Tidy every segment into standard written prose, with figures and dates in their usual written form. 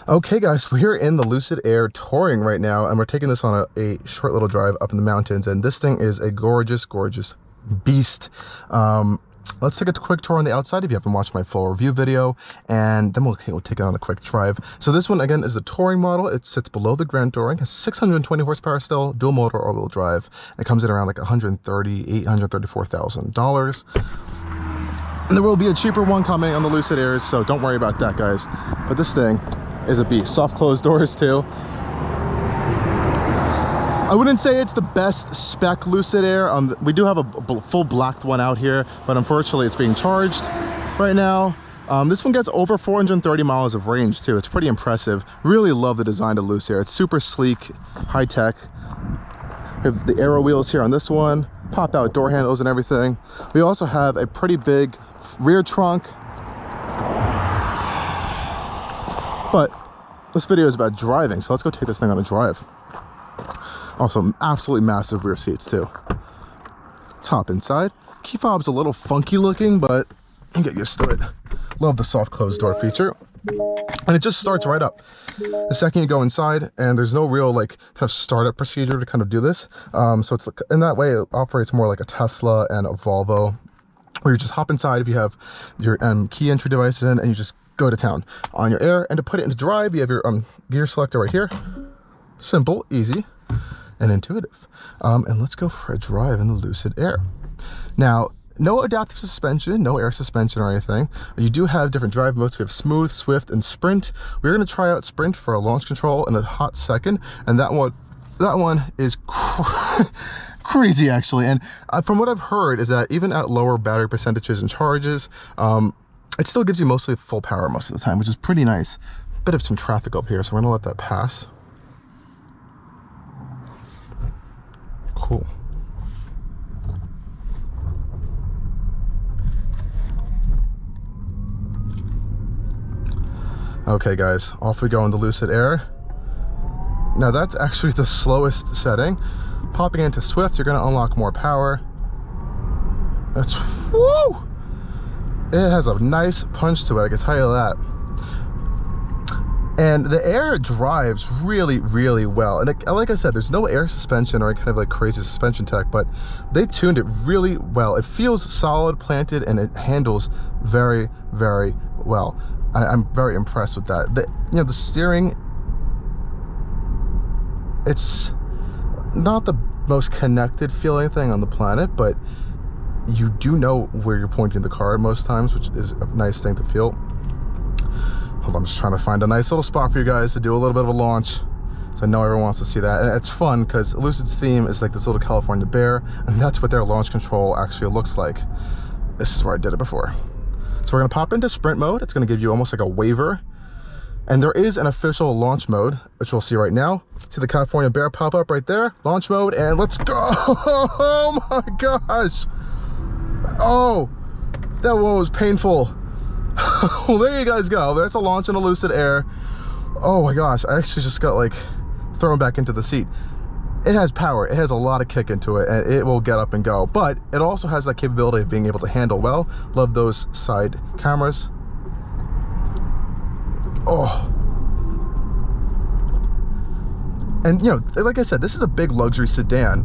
Okay guys, we're in the Lucid Air touring right now, and we're taking this on a short little drive up in the mountains, and this thing is a gorgeous beast. Let's take a quick tour on the outside if you haven't watched my full review video, and then we'll take it on a quick drive. So this one again is the touring model. It sits below the Grand Touring, has 620 horsepower still, dual motor all-wheel drive. It comes in around like $134,000. And there will be a cheaper one coming on the Lucid Airs, so don't worry about that, guys. But this thing is a beast. Soft closed doors too. I wouldn't say it's the best spec Lucid Air. We do have a full blacked one out here, but unfortunately it's being charged right now. This one gets over 430 miles of range too. It's pretty impressive. Really love the design of Lucid Air. It's super sleek, high tech. We have the aero wheels here on this one, pop out door handles and everything. We also have a pretty big rear trunk. But this video is about driving, so let's go take this thing on a drive. Also, absolutely massive rear seats too. Let's hop inside. Key fob's a little funky looking, but you can get used to it. Love the soft closed door feature. And it just starts right up the second you go inside, and there's no real like kind of startup procedure to kind of do this. So it's in that way it operates more like a Tesla and a Volvo, where you just hop inside if you have your key entry device in, and you just go to town on your Air. And to put it into drive, you have your gear selector right here. Simple, easy, and intuitive. And let's go for a drive in the Lucid Air. Now, no adaptive suspension, no air suspension or anything. You do have different drive modes. We have smooth, swift, and sprint. We're going to try out sprint for a launch control in a hot second, and that one is crazy actually. And from what I've heard is that even at lower battery percentages and charges, it still gives you mostly full power most of the time, which is pretty nice. Bit of some traffic up here, so we're going to let that pass. Cool. Okay guys, off we go in the Lucid Air. Now that's actually the slowest setting. Popping into Swift, you're going to unlock more power. That's, woo! It has a nice punch to it, I can tell you that. And the Air drives really, really well. And like I said, there's no air suspension or any kind of like crazy suspension tech, but they tuned it really well. It feels solid, planted, and it handles very, very well. I'm very impressed with that. The steering, it's not the most connected feeling thing on the planet, but you do know where you're pointing the car most times, which is a nice thing to feel. Hold on, I'm just trying to find a nice little spot for you guys to do a little bit of a launch. So I know everyone wants to see that. And it's fun because Lucid's theme is like this little California bear, and that's what their launch control actually looks like. This is where I did it before. So we're gonna pop into sprint mode. It's gonna give you almost like a waiver. And there is an official launch mode, which we'll see right now. See the California bear pop up right there? Launch mode, and let's go! Oh my gosh! Oh, that one was painful. Well, there you guys go. There's a launch in a Lucid Air. Oh my gosh, I actually just got like thrown back into the seat. It has power, it has a lot of kick into it, and it will get up and go, but it also has that capability of being able to handle well. Love those side cameras. Oh, and you know, like I said, this is a big luxury sedan,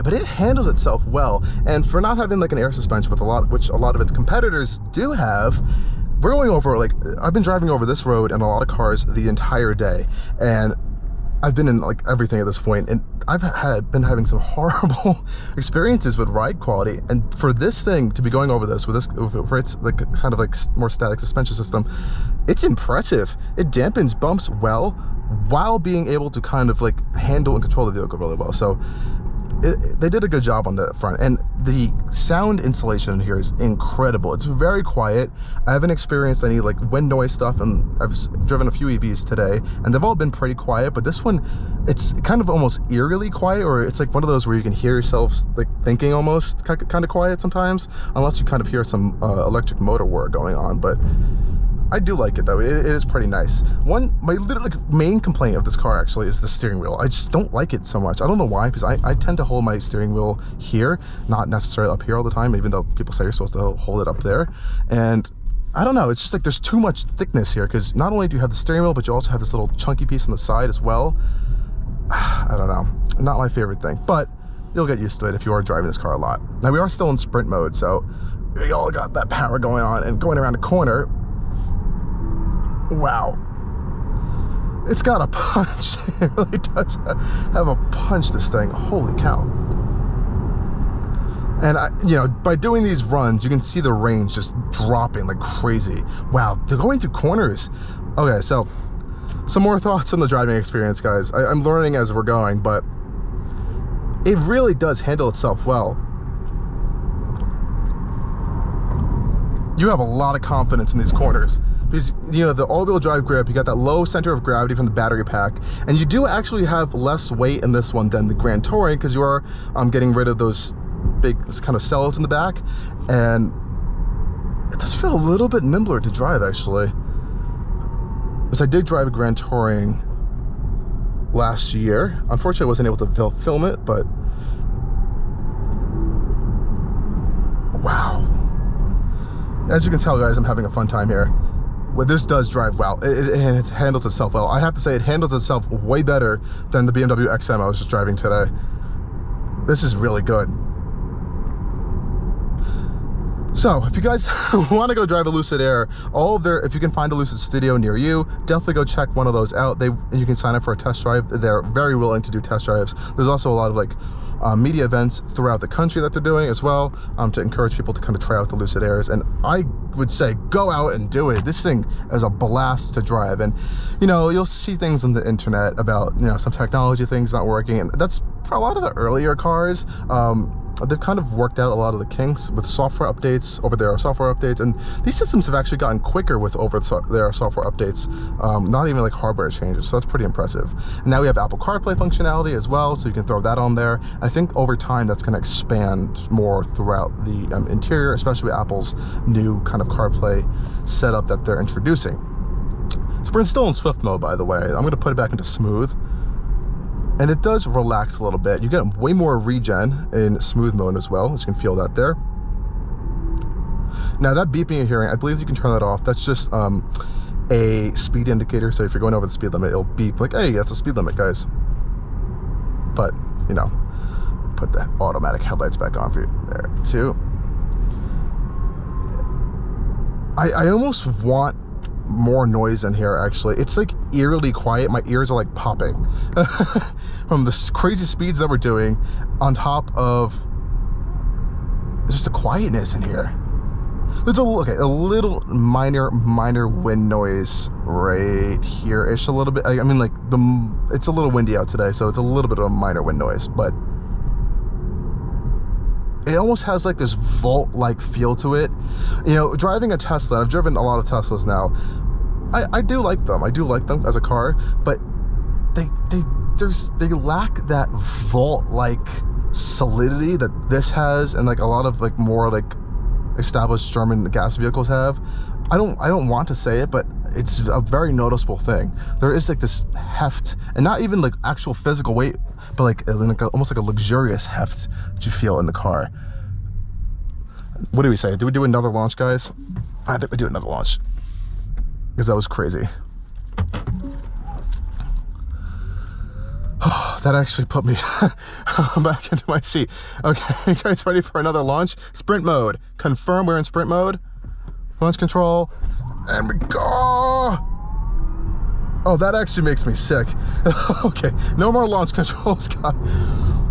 but it handles itself well. And for not having like an air suspension with which a lot of its competitors do have, we're going over, like, I've been driving over this road and a lot of cars the entire day, and I've been in like everything at this point, and I've been having some horrible experiences with ride quality. And for this thing to be going over this with this, for its like kind of like more static suspension system, it's impressive. It dampens bumps well while being able to kind of like handle and control the vehicle really well. So they did a good job on the front, and the sound insulation in here is incredible. It's very quiet. I haven't experienced any like wind noise stuff, and I've driven a few EVs today and they've all been pretty quiet, but this one, it's kind of almost eerily quiet, or it's like one of those where you can hear yourself like thinking almost kind of quiet sometimes, unless you kind of hear some electric motor whir going on. But I do like it though. It is pretty nice. My literally main complaint of this car actually is the steering wheel. I just don't like it so much. I don't know why, because I tend to hold my steering wheel here, not necessarily up here all the time, even though people say you're supposed to hold it up there. And I don't know, it's just like there's too much thickness here, because not only do you have the steering wheel, but you also have this little chunky piece on the side as well. I don't know, not my favorite thing, but you'll get used to it if you are driving this car a lot. Now we are still in sprint mode, so we all got that power going on, and going around a corner, wow, it's got a punch. It really does have a punch, this thing, holy cow. And you know, by doing these runs, you can see the range just dropping like crazy. Wow, they're going through corners. Okay, so some more thoughts on the driving experience, guys. I'm learning as we're going, but it really does handle itself well. You have a lot of confidence in these corners, because you know, the all-wheel drive grip, you got that low center of gravity from the battery pack, and you do actually have less weight in this one than the Grand Touring, because you are getting rid of those big kind of cells in the back, and it does feel a little bit nimbler to drive, actually. Because I did drive a Grand Touring last year. Unfortunately, I wasn't able to film it, but wow. As you can tell, guys, I'm having a fun time here. Well, this does drive well. It handles itself well. I have to say, it handles itself way better than the BMW XM I was just driving today. This is really good. So if you guys want to go drive a Lucid Air, if you can find a Lucid studio near you, definitely go check one of those out. You can sign up for a test drive. They're very willing to do test drives. There's also a lot of like media events throughout the country that they're doing as well, to encourage people to kind of try out the Lucid Airs. And I would say go out and do it. This thing is a blast to drive. And you know, you'll see things on the internet about, you know, some technology things not working, and that's for a lot of the earlier cars. They've kind of worked out a lot of the kinks with software updates, over-the-air software updates, and these systems have actually gotten quicker with over-the-air software updates, not even like hardware changes, so that's pretty impressive. And now we have Apple CarPlay functionality as well, so you can throw that on there. I think over time that's going to expand more throughout the interior, especially with Apple's new kind of CarPlay setup that they're introducing. So we're still in Swift mode, by the way. I'm going to put it back into smooth. And it does relax a little bit. You get way more regen in smooth mode as well, as you can feel that there. Now that beeping you're hearing, I believe you can turn that off. That's just a speed indicator. So if you're going over the speed limit, it'll beep like, hey, that's the speed limit, guys. But, you know, put the automatic headlights back on for you there too. I almost want more noise in here, actually. It's like eerily quiet. My ears are like popping from the crazy speeds that we're doing, on top of just the quietness in here. There's a little minor wind noise right here-ish, a little bit. I mean, like, it's a little windy out today, so it's a little bit of a minor wind noise, but it almost has like this vault-like feel to it. You know, driving a Tesla, I've driven a lot of Teslas now. I do like them. I do like them as a car, but they lack that vault-like solidity that this has, and like a lot of like more like established German gas vehicles have. I don't want to say it, but it's a very noticeable thing. There is like this heft, and not even like actual physical weight, but like almost like a luxurious heft that you feel in the car. What do we say? Do we do another launch, guys? I think we do another launch, because that was crazy. Oh, that actually put me back into my seat. Okay, you guys ready for another launch? Sprint mode. Confirm we're in sprint mode. Launch control. And we go. Oh, that actually makes me sick. Okay, no more launch controls, God.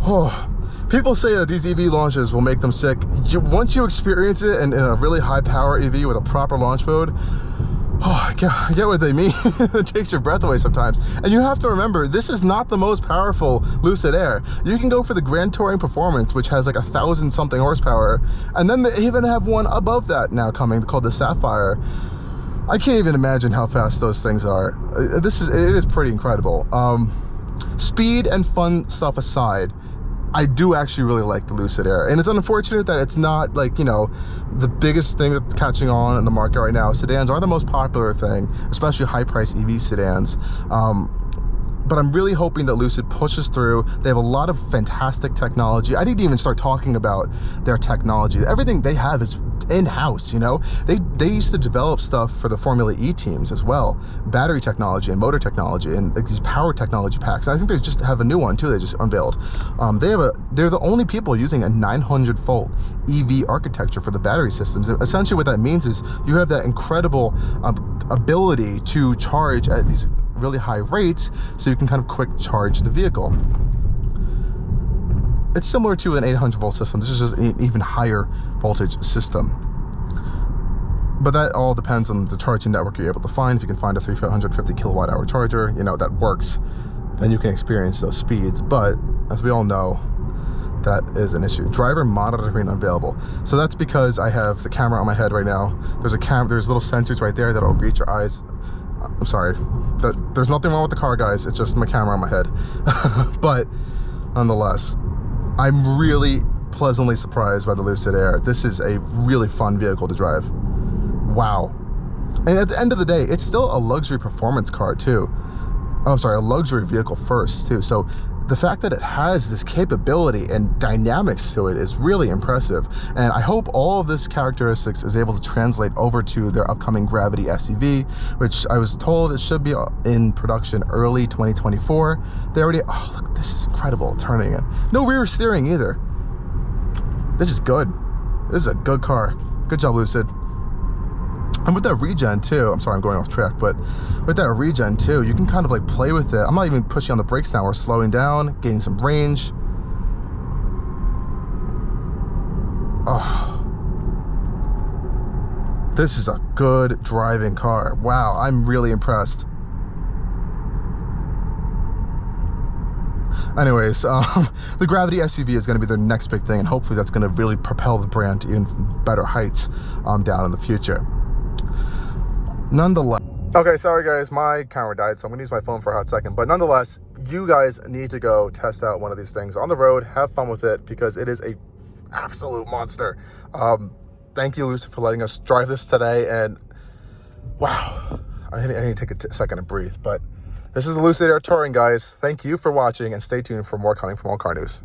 Oh, people say that these EV launches will make them sick. Once you experience it in a really high power EV with a proper launch mode, oh, I get what they mean. It takes your breath away sometimes. And you have to remember, this is not the most powerful Lucid Air. You can go for the Grand Touring Performance, which has like 1,000-something horsepower. And then they even have one above that now coming called the Sapphire. I can't even imagine how fast those things are. It is pretty incredible. Speed and fun stuff aside, I do actually really like the Lucid Air, and it's unfortunate that it's not like, you know, the biggest thing that's catching on in the market right now. Sedans are the most popular thing, especially high-priced EV sedans. But I'm really hoping that Lucid pushes through. They have a lot of fantastic technology. I didn't even start talking about their technology. Everything they have is in-house, you know? They used to develop stuff for the Formula E teams as well, battery technology and motor technology and like these power technology packs. And I think they just have a new one too they just unveiled. They're the only people using a 900 volt EV architecture for the battery systems. And essentially what that means is you have that incredible ability to charge at these really high rates, so you can kind of quick charge the vehicle. It's similar to an 800 volt system. This is just an even higher voltage system. But that all depends on the charging network you're able to find. If you can find a 350 kilowatt hour charger, you know, that works, then you can experience those speeds. But as we all know, that is an issue. Driver monitoring unavailable. So that's because I have the camera on my head right now. There's little sensors right there that'll reach your eyes. I'm sorry. There's nothing wrong with the car, guys. It's just my camera on my head. But nonetheless, I'm really pleasantly surprised by the Lucid Air. This is a really fun vehicle to drive. Wow. And at the end of the day, it's still a luxury performance car too. Oh, I'm sorry, a luxury vehicle first too. So the fact that it has this capability and dynamics to it is really impressive. And I hope all of this characteristics is able to translate over to their upcoming Gravity SUV, which I was told it should be in production early 2024. They already, oh look, this is incredible, turning it. No rear steering either. This is good. This is a good car. Good job, Lucid. And with that regen too, I'm sorry I'm going off track, but with that regen too, you can kind of like play with it. I'm not even pushing on the brakes now, we're slowing down, gaining some range. Oh, this is a good driving car. Wow, I'm really impressed. Anyways, the Gravity SUV is going to be their next big thing, and hopefully that's going to really propel the brand to even better heights down in the future. Nonetheless, okay, sorry guys, my camera died, so I'm gonna use my phone for a hot second. But nonetheless, you guys need to go test out one of these things on the road, have fun with it, because it is a absolute monster. Thank you, Lucid, for letting us drive this today. And wow, I need to take a second to breathe. But this is the Lucid Air Touring, guys. Thank you for watching, and stay tuned for more coming from Allcarnews.